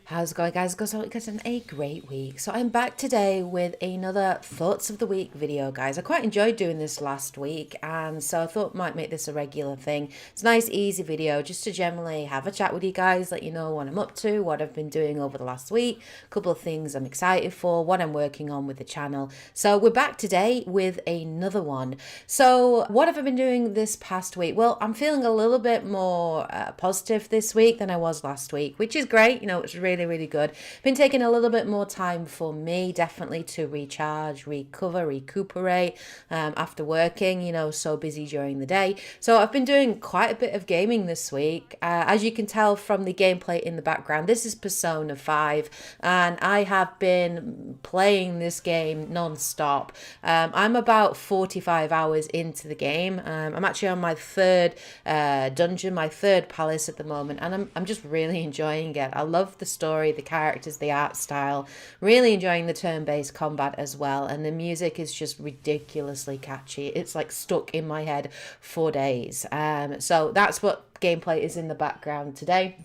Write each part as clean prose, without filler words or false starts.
How's it going, guys? Guys, a great week. So I'm back today with another Thoughts of the Week video, guys. I quite enjoyed doing this last week, and so I thought might make this a regular thing. It's a nice, easy video just to generally have a chat with you guys, let you know what I'm up to, what I've been doing over the last week, a couple of things I'm excited for, what I'm working on with the channel. So we're back today with another one. So what have I been doing this past week? Well, I'm feeling a little bit more positive this week than I was last week, which is great. You know, it's really good. Been taking a little bit more time for me, definitely, to recharge, recuperate after working, you know, so busy during the day. So I've been doing quite a bit of gaming this week. As you can tell from the gameplay in the background, this is Persona 5, and I have been playing this game non-stop. I'm about 45 hours into the game. I'm actually on my third dungeon, my third palace at the moment, and I'm just really enjoying it. I love the story, the characters, the art style, really enjoying the turn-based combat as well, and the music is just ridiculously catchy. It's like stuck in my head for days. So that's what gameplay is in the background today.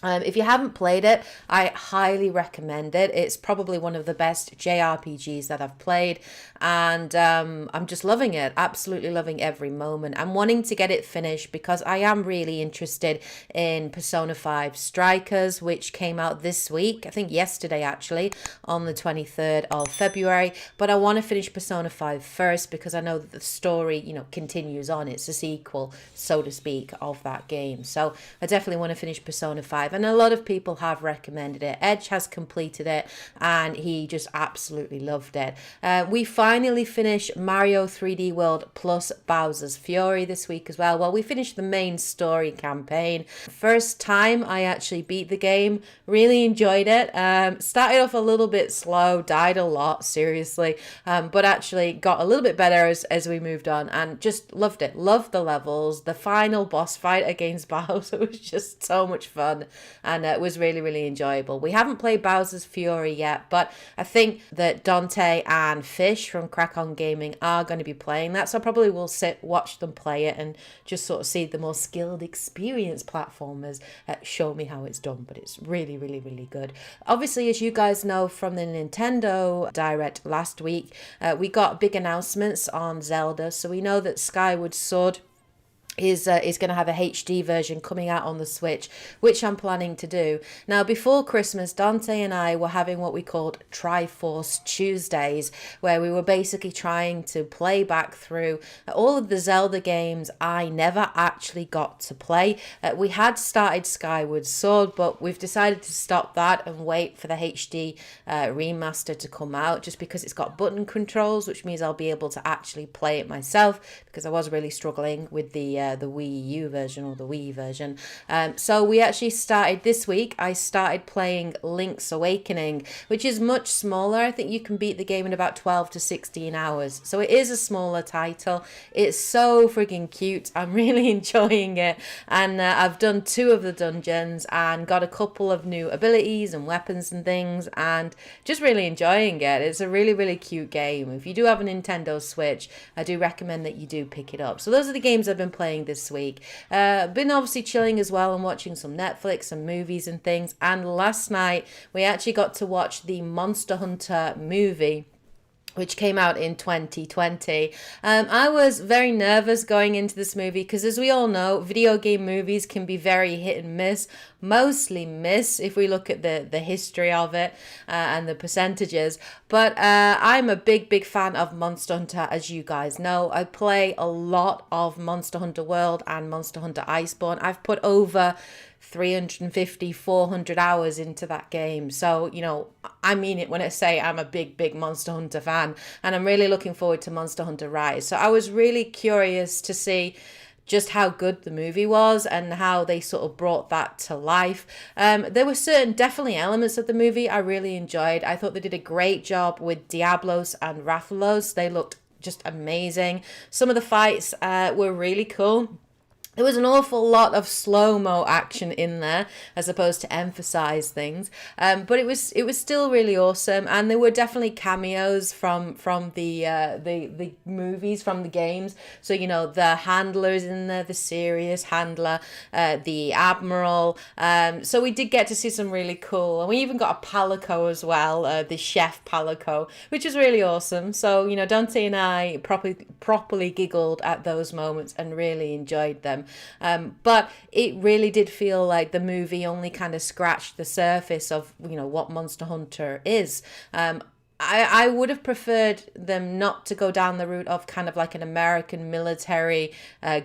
If you haven't played it, I highly recommend it. It's probably one of the best JRPGs that I've played, and I'm just loving it, absolutely loving every moment. I'm wanting to get it finished because I am really interested in Persona 5 Strikers, which came out this week, I think yesterday actually, on the 23rd of February, but I want to finish Persona 5 first because I know that the story, you know, continues on. It's a sequel, so to speak, of that game. So I definitely want to finish Persona 5. And a lot of people have recommended it. Edge has completed it and he just absolutely loved it. We finally finished Mario 3D World plus Bowser's Fury this week as well. Well, we finished the main story campaign. First time I actually beat the game. Really enjoyed it. Started off a little bit slow, died a lot, seriously, but actually got a little bit better as we moved on, and just loved it. Loved the levels. The final boss fight against Bowser was just so much fun, and it was really enjoyable. We haven't played Bowser's Fury yet, but I think that Dante and Fish from Crack On Gaming are going to be playing that, so I probably will watch them play it and just sort of see the more skilled, experienced platformers show me how it's done. But it's really good. Obviously, as you guys know from the Nintendo Direct last week, we got big announcements on Zelda. So we know that Skyward Sword is going to have a HD version coming out on the Switch, which I'm planning to do. Now, before Christmas, Dante and I were having what we called Triforce Tuesdays, where we were basically trying to play back through all of the Zelda games I never actually got to play. We had started Skyward Sword, but we've decided to stop that and wait for the HD remaster to come out, just because it's got button controls, which means I'll be able to actually play it myself, because I was really struggling with the Wii U version, or the Wii version. So we actually started this week. I started playing Link's Awakening, which is much smaller. I think you can beat the game in about 12 to 16 hours. So it is a smaller title. It's so freaking cute. I'm really enjoying it. And I've done 2 of the dungeons and got a couple of new abilities and weapons and things, and just really enjoying it. It's a really cute game. If you do have a Nintendo Switch, I do recommend that you do pick it up. So those are the games I've been playing this week. Been obviously chilling as well and watching some Netflix and movies and things. And last night we actually got to watch the Monster Hunter movie, which came out in 2020. I was very nervous going into this movie because, as we all know, video game movies can be very hit and miss, mostly miss if we look at the history of it and the percentages. But I'm a big fan of Monster Hunter, as you guys know. I play a lot of Monster Hunter World and Monster Hunter Iceborne. I've put over 350, 400 hours into that game. So, you know, I mean it when I say I'm a big Monster Hunter fan, and I'm really looking forward to Monster Hunter Rise. So I was really curious to see just how good the movie was and how they sort of brought that to life. There were definitely elements of the movie I really enjoyed. I thought they did a great job with Diablos and Rathalos. They looked just amazing. Some of the fights were really cool. there was an awful lot of slow-mo action in there as opposed to emphasize things, but it was still really awesome, and there were definitely cameos from the movies, from the games. So the handlers in there, the serious handler, the admiral. So we did get to see some really cool, and we even got a palico as well, the chef palico, which is really awesome. So Dante and I properly giggled at those moments and really enjoyed them. But it really did feel like the movie only kind of scratched the surface of what Monster Hunter is. I would have preferred them not to go down the route of kind of like an American military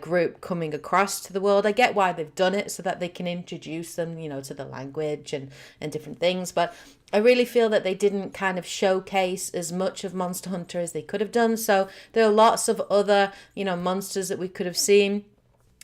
group coming across to the world. I get why they've done it, so that they can introduce them, to the language and different things. But I really feel that they didn't kind of showcase as much of Monster Hunter as they could have done. So there are lots of other, monsters that we could have seen.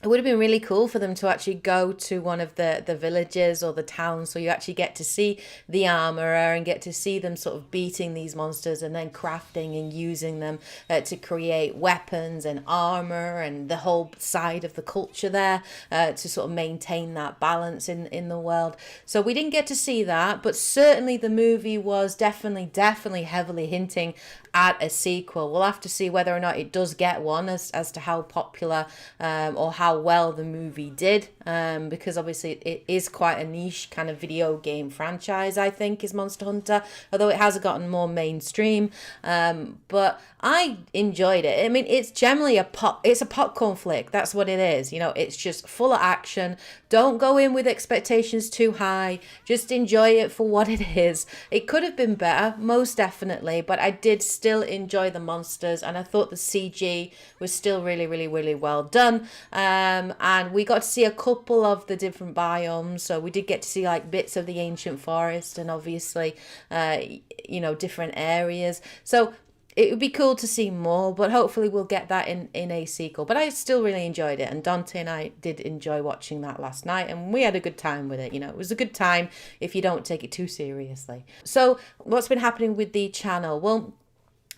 It would have been really cool for them to actually go to one of the villages or the towns, so you actually get to see the armorer and get to see them sort of beating these monsters and then crafting and using them to create weapons and armor, and the whole side of the culture there to sort of maintain that balance in the world. So we didn't get to see that, but certainly the movie was definitely heavily hinting at a sequel. We'll have to see whether or not it does get one, as to how popular or how well the movie did, because obviously it is quite a niche kind of video game franchise, I think, is Monster Hunter, although it has gotten more mainstream. But I enjoyed it. I mean, it's generally it's a popcorn flick. That's what it is. It's just full of action. Don't go in with expectations too high. Just enjoy it for what it is. It could have been better, most definitely, but I did still enjoy the monsters, and I thought the CG was still really well done. And we got to see a couple of the different biomes. So we did get to see like bits of the ancient forest, and obviously, different areas. So it would be cool to see more, but hopefully we'll get that in a sequel. But I still really enjoyed it, and Dante and I did enjoy watching that last night, and we had a good time with it. It was a good time if you don't take it too seriously. So what's been happening with the channel? Well,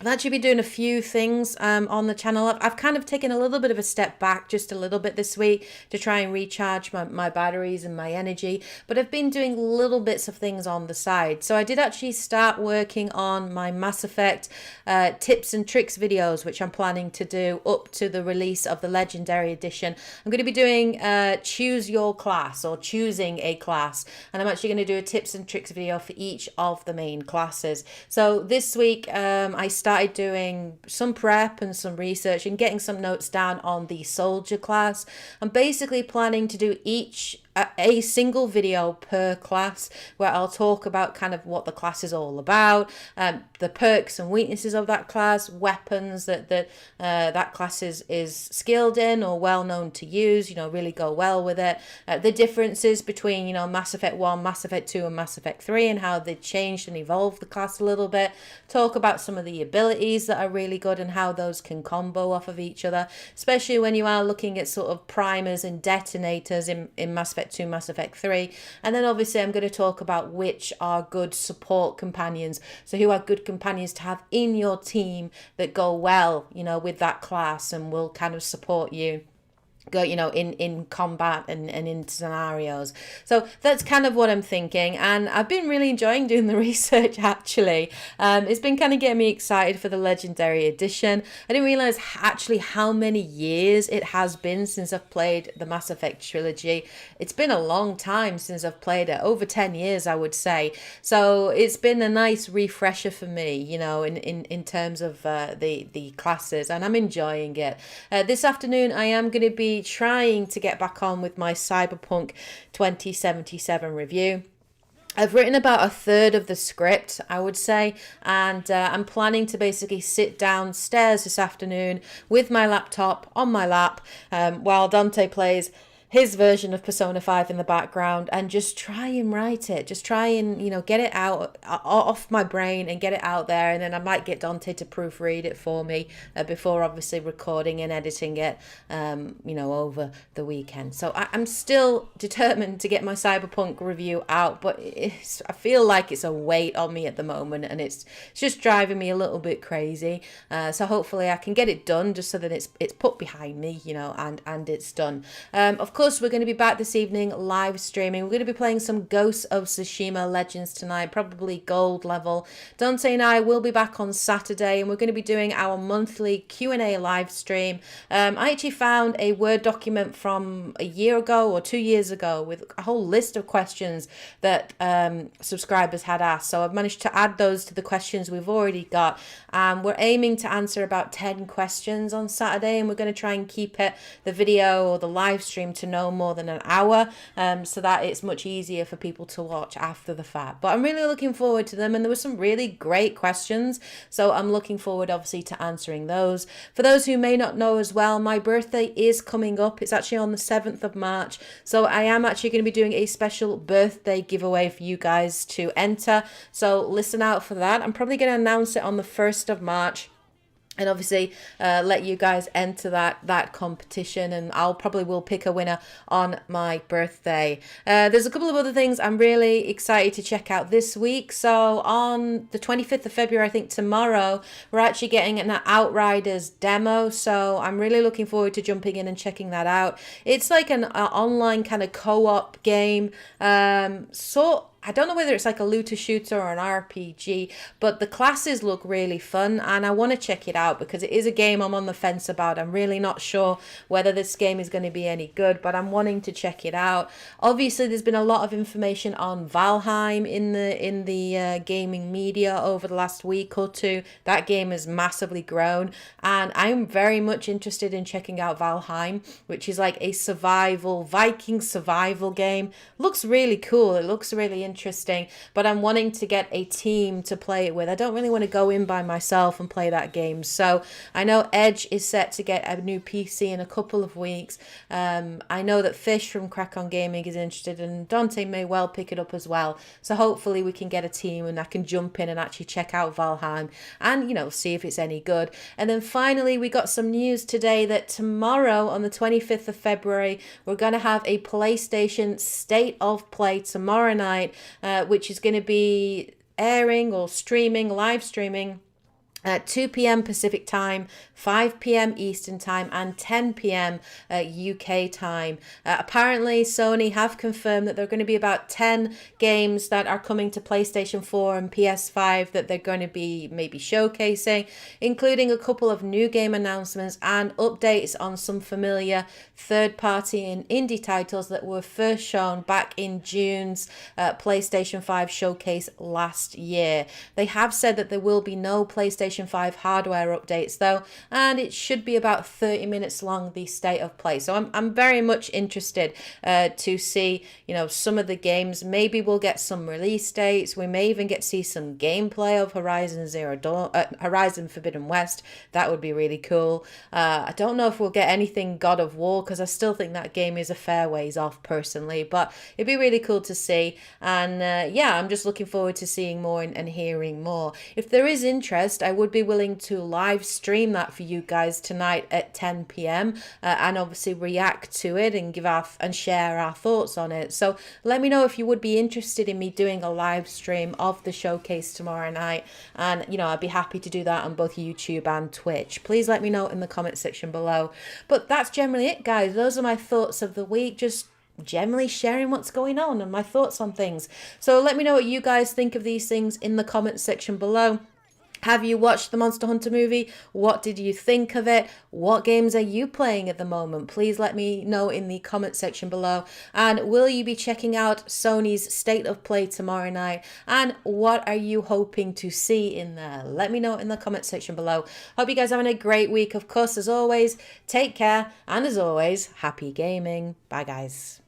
I've actually been doing a few things on the channel. I've kind of taken a little bit of a step back, just a little bit this week, to try and recharge my batteries and my energy. But I've been doing little bits of things on the side. So I did actually start working on my Mass Effect tips and tricks videos, which I'm planning to do up to the release of the Legendary Edition. I'm going to be doing choose your class, or choosing a class. And I'm actually going to do a tips and tricks video for each of the main classes. So this week I started doing some prep and some research and getting some notes down on the soldier class. I'm basically planning to do a single video per class, where I'll talk about kind of what the class is all about, the perks and weaknesses of that class, weapons that class is skilled in or well known to use, really go well with it, the differences between Mass Effect 1, Mass Effect 2 and Mass Effect 3, and how they changed and evolved the class a little bit, talk about some of the abilities that are really good and how those can combo off of each other, especially when you are looking at sort of primers and detonators in Mass Effect 2, Mass Effect 3. And then obviously I'm going to talk about which are good support companions, so who are good companions to have in your team that go well with that class and will kind of support you go in combat and in scenarios. So that's kind of what I'm thinking, and I've been really enjoying doing the research actually. It's been kind of getting me excited for the Legendary Edition. I didn't realize actually how many years it has been since I've played the Mass Effect trilogy. It's been a long time since I've played it, over 10 years I would say. So it's been a nice refresher for me, in terms of the classes, and I'm enjoying it. This afternoon I am going to be trying to get back on with my Cyberpunk 2077 review. I've written about a third of the script, I would say, and I'm planning to basically sit downstairs this afternoon with my laptop on my lap while Dante plays his version of Persona 5 in the background and just try and write it. Just try and, get it out off my brain and get it out there. And then I might get Dante to proofread it for me before obviously recording and editing it, over the weekend. So I'm still determined to get my Cyberpunk review out, but I feel like it's a weight on me at the moment and it's just driving me a little bit crazy. So hopefully I can get it done just so that it's put behind me, and it's done. Of course, we're going to be back this evening live streaming. We're going to be playing some Ghosts of Tsushima Legends tonight, probably gold level. Dante and I will be back on Saturday, and we're going to be doing our monthly Q&A live stream. I actually found a Word document from a year ago or 2 years ago with a whole list of questions that subscribers had asked. So I've managed to add those to the questions we've already got. We're aiming to answer about 10 questions on Saturday, and we're going to try and keep the video or the live stream to no more than an hour, so that it's much easier for people to watch after the fact. But I'm really looking forward to them, and there were some really great questions, so I'm looking forward obviously to answering those. For those who may not know as well, my birthday is coming up. It's actually on the 7th of March, so I am actually going to be doing a special birthday giveaway for you guys to enter, so listen out for that. I'm probably going to announce it on the 1st of March. And obviously let you guys enter that competition, and I'll probably will pick a winner on my birthday. There's a couple of other things I'm really excited to check out this week. So on the 25th of February, I think tomorrow, we're actually getting an Outriders demo. So I'm really looking forward to jumping in and checking that out. It's like an online kind of co-op game, I don't know whether it's like a looter shooter or an RPG, but the classes look really fun and I want to check it out because it is a game I'm on the fence about. I'm really not sure whether this game is going to be any good, but I'm wanting to check it out. Obviously, there's been a lot of information on Valheim in the gaming media over the last week or two. That game has massively grown, and I'm very much interested in checking out Valheim, which is like a Viking survival game. Looks really cool. It looks really interesting, but I'm wanting to get a team to play it with. I don't really want to go in by myself and play that game. So I know Edge is set to get a new PC in a couple of weeks. I know that Fish from Crack On Gaming is interested, and Dante may well pick it up as well. So hopefully we can get a team and I can jump in and actually check out Valheim and, see if it's any good. And then finally, we got some news today that tomorrow on the 25th of February, we're going to have a PlayStation State of Play tomorrow night, which is going to be airing or live streaming at 2 p.m. Pacific time, 5 p.m. Eastern time, and 10 p.m. UK time. Apparently, Sony have confirmed that there are going to be about 10 games that are coming to PlayStation 4 and PS5 that they're going to be maybe showcasing, including a couple of new game announcements and updates on some familiar third-party and indie titles that were first shown back in June's PlayStation 5 showcase last year. They have said that there will be no PlayStation 5 hardware updates though, and it should be about 30 minutes long, the state of play. So I'm very much interested to see, some of the games. Maybe we'll get some release dates. We may even get to see some gameplay of Horizon Forbidden West. That would be really cool. I don't know if we'll get anything God of War, because I still think that game is a fair ways off personally, but it'd be really cool to see. And I'm just looking forward to seeing more and hearing more. If there is interest, I would be willing to live stream that for you guys tonight at 10 p.m. And obviously react to it and and share our thoughts on it. So let me know if you would be interested in me doing a live stream of the showcase tomorrow night, and I'd be happy to do that on both YouTube and Twitch. Please let me know in the comment section below. But that's generally it, guys. Those are my thoughts of the week, just generally sharing what's going on and my thoughts on things. So let me know what you guys think of these things in the comment section below. Have you watched the Monster Hunter movie? What did you think of it? What games are you playing at the moment? Please let me know in the comment section below. And will you be checking out Sony's State of Play tomorrow night? And what are you hoping to see in there? Let me know in the comment section below. Hope you guys are having a great week. Of course, as always, take care. And as always, happy gaming. Bye, guys.